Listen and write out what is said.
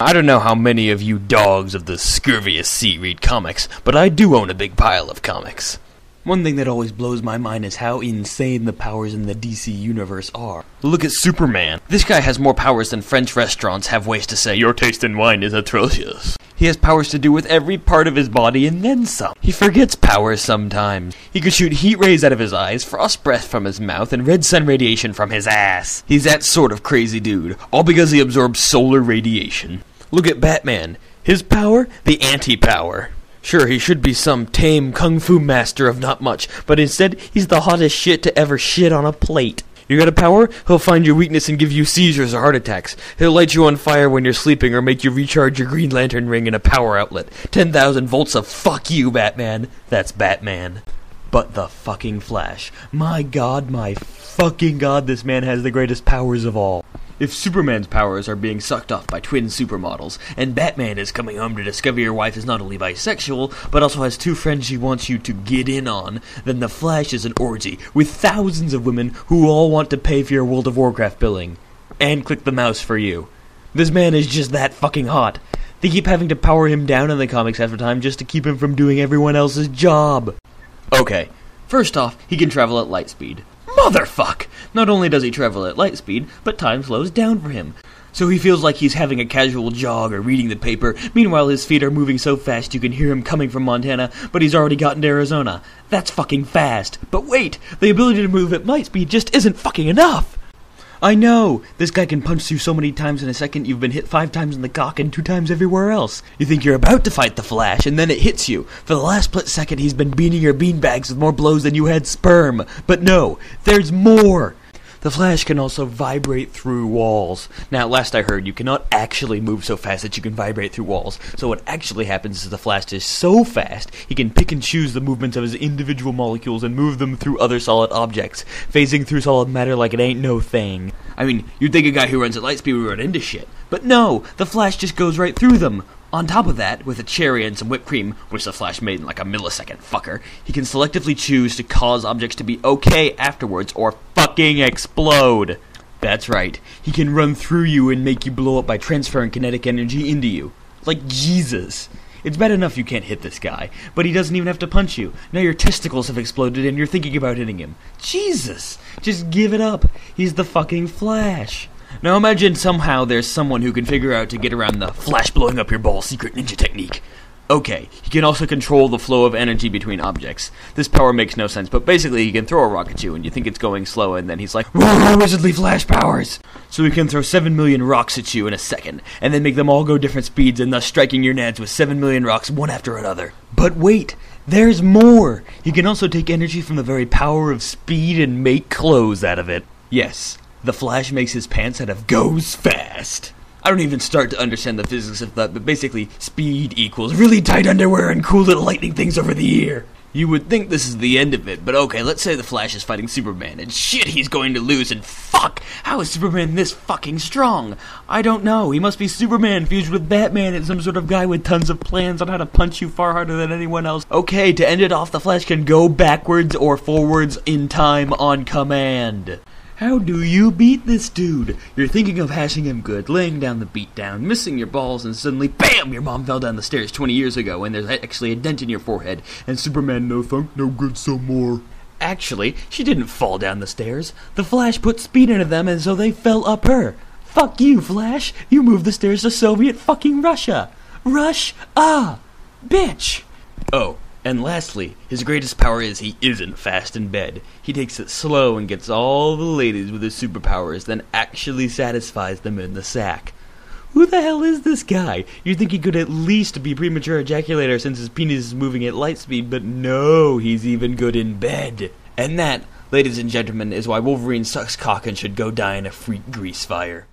I don't know how many of you dogs of the scurvious sea read comics, but I do own a big pile of comics. One thing that always blows my mind is how insane the powers in the DC universe are. Look at Superman. This guy has more powers than French restaurants have ways to say, "Your taste in wine is atrocious." He has powers to do with every part of his body and then some. He forgets powers sometimes. He could shoot heat rays out of his eyes, frost breath from his mouth, and red sun radiation from his ass. He's that sort of crazy dude, all because he absorbs solar radiation. Look at Batman. His power? The anti-power. Sure, he should be some tame kung fu master of not much, but instead, he's the hottest shit to ever shit on a plate. You got a power? He'll find your weakness and give you seizures or heart attacks. He'll light you on fire when you're sleeping or make you recharge your Green Lantern ring in a power outlet. 10,000 volts of fuck you, Batman. That's Batman. But the fucking Flash. My god, my fucking god, this man has the greatest powers of all. If Superman's powers are being sucked off by twin supermodels, and Batman is coming home to discover your wife is not only bisexual, but also has two friends she wants you to get in on, then the Flash is an orgy with thousands of women who all want to pay for your World of Warcraft billing. And click the mouse for you. This man is just that fucking hot. They keep having to power him down in the comics half the time just to keep him from doing everyone else's job. Okay, first off, he can travel at light speed. Motherfuck! Not only does he travel at light speed, but time slows down for him. So he feels like he's having a casual jog or reading the paper. Meanwhile, his feet are moving so fast you can hear him coming from Montana, but he's already gotten to Arizona. That's fucking fast. But wait, the ability to move at light speed just isn't fucking enough! I know! This guy can punch you so many times in a second you've been hit 5 times in the cock and 2 times everywhere else. You think you're about to fight the Flash, and then it hits you. For the last split second he's been beating your beanbags with more blows than you had sperm. But no, there's more! The Flash can also vibrate through walls. Now, last I heard, you cannot actually move so fast that you can vibrate through walls. So what actually happens is the Flash is so fast, he can pick and choose the movements of his individual molecules and move them through other solid objects, phasing through solid matter like it ain't no thing. I mean, you'd think a guy who runs at light speed would run into shit. But no, the Flash just goes right through them. On top of that, with a cherry and some whipped cream, which the Flash made in like a millisecond, fucker, he can selectively choose to cause objects to be okay afterwards or fucking explode. That's right, he can run through you and make you blow up by transferring kinetic energy into you. Like Jesus. It's bad enough you can't hit this guy, but he doesn't even have to punch you. Now your testicles have exploded and you're thinking about hitting him. Jesus! Just give it up. He's the fucking Flash. Now imagine somehow there's someone who can figure out to get around the Flash blowing up your balls secret ninja technique. Okay, he can also control the flow of energy between objects. This power makes no sense, but basically he can throw a rock at you and you think it's going slow and then he's like, "Whoa, wizardly Flash powers!" So he can throw 7 million rocks at you in a second, and then make them all go different speeds and thus striking your nads with 7 million rocks one after another. But wait, there's more! He can also take energy from the very power of speed and make clothes out of it. Yes. The Flash makes his pants out of goes fast. I don't even start to understand the physics of that, but basically, speed equals really tight underwear and cool little lightning things over the ear. You would think this is the end of it, but okay, let's say the Flash is fighting Superman, and shit, he's going to lose, and fuck, how is Superman this fucking strong? I don't know, he must be Superman fused with Batman and some sort of guy with tons of plans on how to punch you far harder than anyone else. Okay, to end it off, the Flash can go backwards or forwards in time on command. How do you beat this dude? You're thinking of hashing him good, laying down the beatdown, missing your balls, and suddenly, BAM! Your mom fell down the stairs 20 years ago, and there's actually a dent in your forehead, and Superman, no thunk, no good some more. Actually, she didn't fall down the stairs. The Flash put speed into them, and so they fell up her. Fuck you, Flash! You moved the stairs to Soviet fucking Russia! Bitch! Oh. And lastly, his greatest power is he isn't fast in bed. He takes it slow and gets all the ladies with his superpowers, then actually satisfies them in the sack. Who the hell is this guy? You'd think he could at least be premature ejaculator since his penis is moving at light speed, but no, he's even good in bed. And that, ladies and gentlemen, is why Wolverine sucks cock and should go die in a freak grease fire.